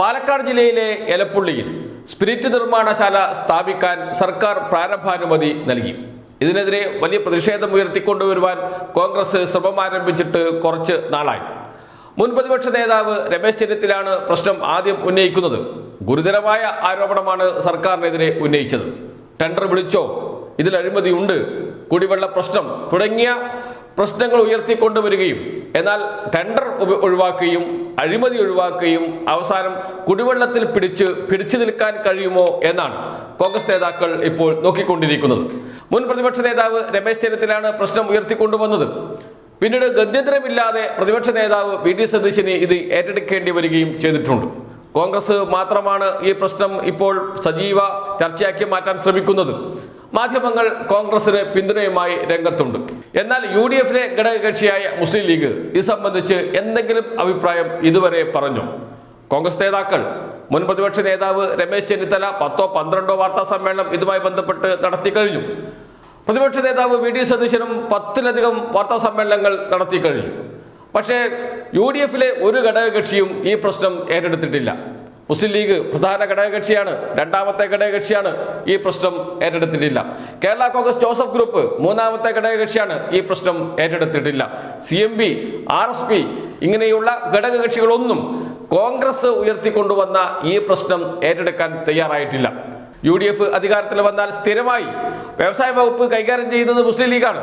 പാലക്കാട് ജില്ലയിലെ എലപ്പുള്ളിയിൽ സ്പിരിറ്റ് നിർമ്മാണശാല സ്ഥാപിക്കാൻ സർക്കാർ പ്രാരംഭാനുമതി നൽകി. ഇതിനെതിരെ വലിയ പ്രതിഷേധം ഉയർത്തിക്കൊണ്ടുവരുവാൻ കോൺഗ്രസ് ശ്രമം ആരംഭിച്ചിട്ട് കുറച്ച് നാളായി. മുൻ പ്രതിപക്ഷ നേതാവ് രമേശ് ചെന്നിത്തലയാണ് പ്രശ്നം ആദ്യം ഉന്നയിക്കുന്നത്. ഗുരുതരമായ ആരോപണമാണ് സർക്കാരിനെതിരെ ഉന്നയിച്ചത്. ടെൻഡർ വിളിച്ചോ, ഇതിൽ അഴിമതിയുണ്ട്, കുടിവെള്ള പ്രശ്നം തുടങ്ങിയ പ്രശ്നങ്ങൾ ഉയർത്തിക്കൊണ്ടുവരികയും എന്നാൽ ടെൻഡർ ഒഴിവാക്കുകയും അഴിമതി ഒഴിവാക്കുകയും അവസാനം കുടിവെള്ളത്തിൽ പിടിച്ചു നിൽക്കാൻ കഴിയുമോ എന്നാണ് കോൺഗ്രസ് നേതാക്കൾ ഇപ്പോൾ നോക്കിക്കൊണ്ടിരിക്കുന്നത്. മുൻ പ്രതിപക്ഷ നേതാവ് രമേശ് ചെന്നിത്തലയാണ് പ്രശ്നം ഉയർത്തിക്കൊണ്ടുവന്നത്. പിന്നീട് ഗത്യന്തരമില്ലാതെ പ്രതിപക്ഷ നേതാവ് വി.ഡി. സതീശന് ഇത് ഏറ്റെടുക്കേണ്ടി വരികയും ചെയ്തിട്ടുണ്ട്. കോൺഗ്രസ് മാത്രമാണ് ഈ പ്രശ്നം ഇപ്പോൾ സജീവ ചർച്ചയാക്കി മാറ്റാൻ ശ്രമിക്കുന്നത്. മാധ്യമങ്ങൾ കോൺഗ്രസിന് പിന്തുണയുമായി രംഗത്തുണ്ട്. എന്നാൽ UDF-ലെ ഘടകകക്ഷിയായ മുസ്ലിം ലീഗ് ഇത് സംബന്ധിച്ച് എന്തെങ്കിലും അഭിപ്രായം ഇതുവരെ പറഞ്ഞു? കോൺഗ്രസ് നേതാക്കൾ മുൻ പ്രതിപക്ഷ നേതാവ് രമേശ് ചെന്നിത്തല 10-12 വാർത്താ സമ്മേളനം ഇതുമായി ബന്ധപ്പെട്ട് നടത്തി കഴിഞ്ഞു. പ്രതിപക്ഷ നേതാവ് വി.ഡി. സതീശനും 10-ലധികം വാർത്താ സമ്മേളനങ്ങൾ നടത്തി കഴിഞ്ഞു. പക്ഷേ UDF-ലെ ഒരു ഘടകകക്ഷിയും ഈ പ്രശ്നം ഏറ്റെടുത്തിട്ടില്ല. മുസ്ലിം ലീഗ് പ്രധാന ഘടകകക്ഷിയാണ്, രണ്ടാമത്തെ ഘടകകക്ഷിയാണ്, ഈ പ്രശ്നം ഏറ്റെടുത്തിട്ടില്ല. കേരള കോൺഗ്രസ് ജോസഫ് ഗ്രൂപ്പ് മൂന്നാമത്തെ ഘടകകക്ഷിയാണ്, ഈ പ്രശ്നം ഏറ്റെടുത്തിട്ടില്ല. CMB, RSP ഇങ്ങനെയുള്ള ഘടകകക്ഷികളൊന്നും കോൺഗ്രസ് ഉയർത്തിക്കൊണ്ടുവന്ന ഈ പ്രശ്നം ഏറ്റെടുക്കാൻ തയ്യാറായിട്ടില്ല. UDF അധികാരത്തിൽ വന്നാൽ സ്ഥിരമായി വ്യവസായ വകുപ്പ് കൈകാര്യം ചെയ്യുന്നത് മുസ്ലിം ലീഗാണ്.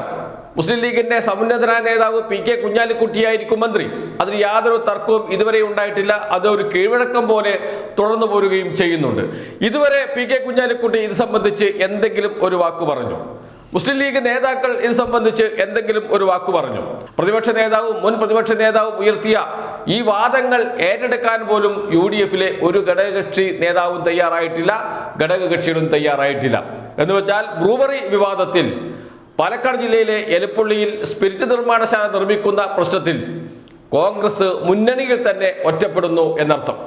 മുസ്ലിം ലീഗിന്റെ സമുന്നതനായ നേതാവ് P.K. കുഞ്ഞാലിക്കുട്ടിയായിരിക്കും മന്ത്രി. അതിൽ യാതൊരു തർക്കവും ഇതുവരെ ഉണ്ടായിട്ടില്ല. അത് ഒരു കീഴ്വഴക്കം പോലെ തുടർന്നു പോരുകയും ചെയ്യുന്നുണ്ട്. ഇതുവരെ P.K. കുഞ്ഞാലിക്കുട്ടി ഇത് സംബന്ധിച്ച് എന്തെങ്കിലും ഒരു വാക്ക് പറഞ്ഞു? മുസ്ലിം ലീഗ് നേതാക്കൾ ഇത് സംബന്ധിച്ച് എന്തെങ്കിലും ഒരു വാക്ക് പറഞ്ഞു? പ്രതിപക്ഷ നേതാവും മുൻ പ്രതിപക്ഷ നേതാവും ഉയർത്തിയ ഈ വാദങ്ങൾ ഏറ്റെടുക്കാൻ പോലും UDF-ലെ ഒരു ഘടകകക്ഷി നേതാവും തയ്യാറായിട്ടില്ല, ഘടകകക്ഷികളും തയ്യാറായിട്ടില്ല. എന്ന് വെച്ചാൽ ബ്രൂവറി വിവാദത്തിൽ പാലക്കാട് ജില്ലയിലെ എലപ്പുള്ളിയിൽ സ്പിരിറ്റ് നിർമ്മാണശാല നിർമ്മിക്കുന്ന പ്രശ്നത്തിൽ കോൺഗ്രസ് മുന്നണിയിൽ തന്നെ ഒറ്റപ്പെടുന്നു എന്നർത്ഥം.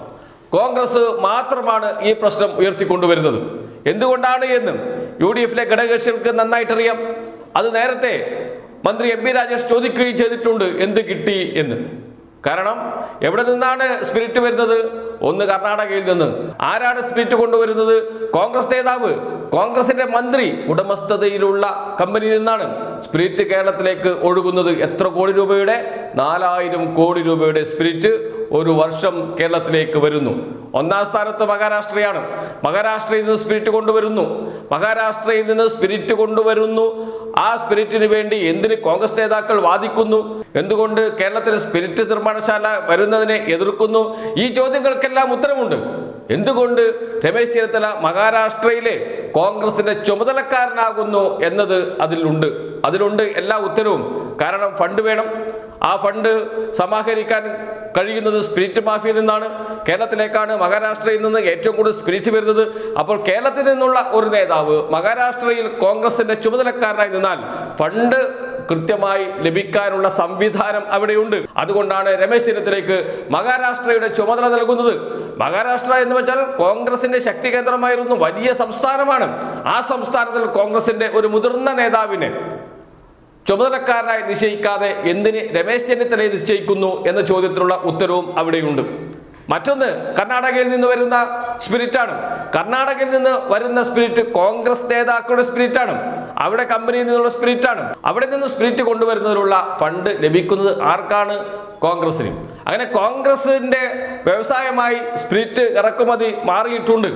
കോൺഗ്രസ് മാത്രമാണ് ഈ പ്രശ്നം ഉയർത്തിക്കൊണ്ടുവരുന്നത്. എന്തുകൊണ്ടാണ് എന്ന് UDF-ലെ ഘടകകക്ഷികൾക്ക് നന്നായിട്ടറിയാം. അത് നേരത്തെ മന്ത്രി MP രാജേഷ് ചോദിക്കുകയും ചെയ്തിട്ടുണ്ട്, എന്ത് കിട്ടി എന്ന്. കാരണം എവിടെ നിന്നാണ് സ്പിരിറ്റ് വരുന്നത്? ഒന്ന് കർണാടകയിൽ നിന്ന്. ആരാണ് സ്പിരിറ്റ് കൊണ്ടുവരുന്നത്? കോൺഗ്രസ് നേതാവ്, കോൺഗ്രസിന്റെ മന്ത്രി ഉടമസ്ഥതയിലുള്ള കമ്പനിയിൽ നിന്നാണ് സ്പിരിറ്റ് കേരളത്തിലേക്ക് ഒഴുകുന്നത്. എത്ര കോടി രൂപയുടെ? 4000 കോടി രൂപയുടെ സ്പിരിറ്റ് ഒരു വർഷം കേരളത്തിലേക്ക് വരുന്നു. ഒന്നാം സ്ഥാനത്ത് മഹാരാഷ്ട്രയാണ്. മഹാരാഷ്ട്രയിൽ നിന്ന് സ്പിരിറ്റ് കൊണ്ടുവരുന്നു. ആ സ്പിരിറ്റിന് വേണ്ടി എന്തിന് കോൺഗ്രസ് നേതാക്കൾ വാദിക്കുന്നു? എന്തുകൊണ്ട് കേരളത്തിൽ സ്പിരിറ്റ് നിർമ്മാണശാല വരുന്നതിനെ എതിർക്കുന്നു? ഈ ചോദ്യങ്ങൾക്കെല്ലാം ഉത്തരമുണ്ട്. എന്തുകൊണ്ട് രമേശ് ചെന്നിത്തല മഹാരാഷ്ട്രയിലെ കോൺഗ്രസിന്റെ ചുമതലക്കാരനാകുന്നു എന്നത് അതിലുണ്ട് എല്ലാ ഉത്തരവും. കാരണം ഫണ്ട് വേണം. ആ ഫണ്ട് സമാഹരിക്കാൻ കഴിയുന്നത് സ്പിരിറ്റ് മാഫിയയിൽ നിന്നാണ്. കേരളത്തിലേക്കാണ് മഹാരാഷ്ട്രയിൽ നിന്ന് ഏറ്റവും കൂടുതൽ സ്പിരിറ്റ് വരുന്നത്. അപ്പോൾ കേരളത്തിൽ നിന്നുള്ള ഒരു നേതാവ് മഹാരാഷ്ട്രയിൽ കോൺഗ്രസിന്റെ ചുമതലക്കാരനായി നിന്നാൽ ഫണ്ട് കൃത്യമായി ലഭിക്കാനുള്ള സംവിധാനം അവിടെയുണ്ട്. അതുകൊണ്ടാണ് രമേശ് ചെന്നിത്തലയ്ക്ക് മഹാരാഷ്ട്രയുടെ ചുമതല നൽകുന്നത്. മഹാരാഷ്ട്ര എന്ന് വെച്ചാൽ കോൺഗ്രസിന്റെ ശക്തി കേന്ദ്രമായിരുന്നു, വലിയ സംസ്ഥാനമാണ്. ആ സംസ്ഥാനത്തിൽ കോൺഗ്രസിന്റെ ഒരു മുതിർന്ന നേതാവിനെ ചുമതലക്കാരനായി നിശ്ചയിക്കാതെ എന്തിന് രമേശ് ചെന്നിത്തലയെ നിശ്ചയിക്കുന്നു എന്ന ചോദ്യത്തിനുള്ള ഉത്തരവും അവിടെയുണ്ട്. മറ്റൊന്ന് കർണാടകയിൽ നിന്ന് വരുന്ന സ്പിരിറ്റാണ്. കർണാടകയിൽ നിന്ന് വരുന്ന സ്പിരിറ്റ് കോൺഗ്രസ് നേതാക്കളുടെ സ്പിരിറ്റാണ്. അവിടെ കമ്പനിയിൽ നിന്നുള്ള സ്പിരിറ്റാണ്. അവിടെ നിന്ന് സ്പിരിറ്റ് കൊണ്ടുവരുന്നതിനുള്ള ഫണ്ട് ലഭിക്കുന്നത് ആർക്കാണ്? കോൺഗ്രസിന്. അങ്ങനെ കോൺഗ്രസിന്റെ വ്യവസായമായി സ്പിരിറ്റ് ഇറക്കുമതി മാറിയിട്ടുണ്ട്.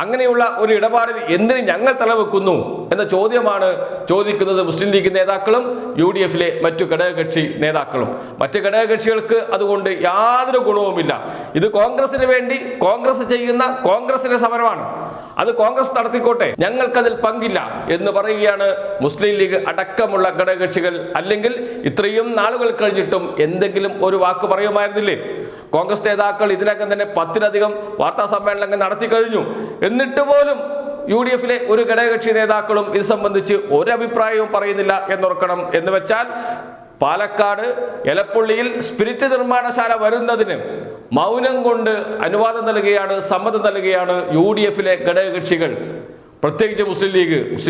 അങ്ങനെയുള്ള ഒരു ഇടപാടിൽ എന്തിന് ഞങ്ങൾ തലവെക്കുന്നു എന്ന ചോദ്യമാണ് ചോദിക്കുന്നത് മുസ്ലിം ലീഗ് നേതാക്കളും UDF-ലെ മറ്റു ഘടകകക്ഷി നേതാക്കളും. മറ്റു ഘടകകക്ഷികൾക്ക് അതുകൊണ്ട് യാതൊരു ഗുണവുമില്ല. ഇത് കോൺഗ്രസിന് വേണ്ടി കോൺഗ്രസ് ചെയ്യുന്ന കോൺഗ്രസിന്റെ സമരമാണ്. അത് കോൺഗ്രസ് നടത്തിക്കോട്ടെ, ഞങ്ങൾക്കതിൽ പങ്കില്ല എന്ന് പറയുകയാണ് മുസ്ലിം ലീഗ് അടക്കമുള്ള ഘടകകക്ഷികൾ. അല്ലെങ്കിൽ ഇത്രയും നാളുകൾ കഴിഞ്ഞിട്ടും എന്തെങ്കിലും ഒരു വാക്ക് പറയുമായിരുന്നില്ലേ? കോൺഗ്രസ് നേതാക്കൾ ഇതിനകം തന്നെ 10-ലധികം വാർത്താ സമ്മേളനങ്ങൾ നടത്തി കഴിഞ്ഞു. എന്നിട്ട് പോലും UDF-ലെ ഒരു ഘടകകക്ഷി നേതാക്കളും ഇത് സംബന്ധിച്ച് ഒരു അഭിപ്രായവും പറയുന്നില്ല എന്നോർക്കണം. എന്ന് വെച്ചാൽ പാലക്കാട് എലപ്പുള്ളിയിൽ സ്പിരിറ്റ് നിർമ്മാണശാല വരുന്നതിന് മൗനം കൊണ്ട് അനുവാദം നൽകുകയാണ്, സമ്മതം നൽകുകയാണ് UDF-ലെ ഘടകകക്ഷികൾ. പ്രത്യേകിച്ച് മുസ്ലിം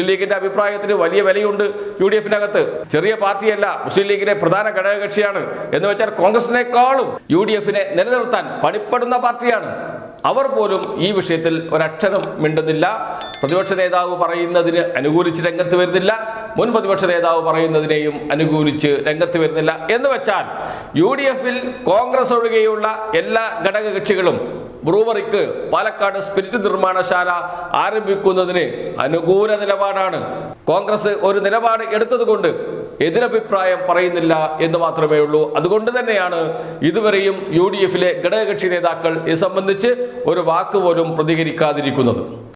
ലീഗിന്റെ അഭിപ്രായത്തിന് വലിയ വിലയുണ്ട്. UDF-നകത്ത് ചെറിയ പാർട്ടിയല്ല, മുസ്ലിം ലീഗിലെ പ്രധാന ഘടകകക്ഷിയാണ്. എന്ന് വെച്ചാൽ കോൺഗ്രസിനേക്കാളും UDF-നെ നിലനിർത്താൻ പണിപ്പെടുന്ന പാർട്ടിയാണ്. അവർ പോലും ഈ വിഷയത്തിൽ ഒരക്ഷരം മിണ്ടുന്നില്ല. പ്രതിപക്ഷ നേതാവ് പറയുന്നതിന് അനുകൂലിച്ച് രംഗത്ത് വരുന്നില്ല, മുൻ പ്രതിപക്ഷ നേതാവ് പറയുന്നതിനെയും അനുകൂലിച്ച് രംഗത്ത് വരുന്നില്ല. എന്ന് വെച്ചാൽ UDF-ൽ കോൺഗ്രസ് ഒഴികെയുള്ള എല്ലാ ഘടകകക്ഷികളും ബ്രൂവറിക്ക് പാലക്കാട് സ്പിരിറ്റ് നിർമ്മാണശാല ആരംഭിക്കുന്നതിന് അനുകൂല നിലപാടാണ്. കോൺഗ്രസ് ഒരു നിലപാട് എടുത്തതുകൊണ്ട് എതിരഭിപ്രായം പറയുന്നില്ല എന്ന് മാത്രമേ ഉള്ളൂ. അതുകൊണ്ട് തന്നെയാണ് ഇതുവരെയും UDF-ലെ ഘടകകക്ഷി നേതാക്കൾ ഇത് സംബന്ധിച്ച് ഒരു വാക്ക് പോലും പ്രതികരിക്കാതിരിക്കുന്നത്.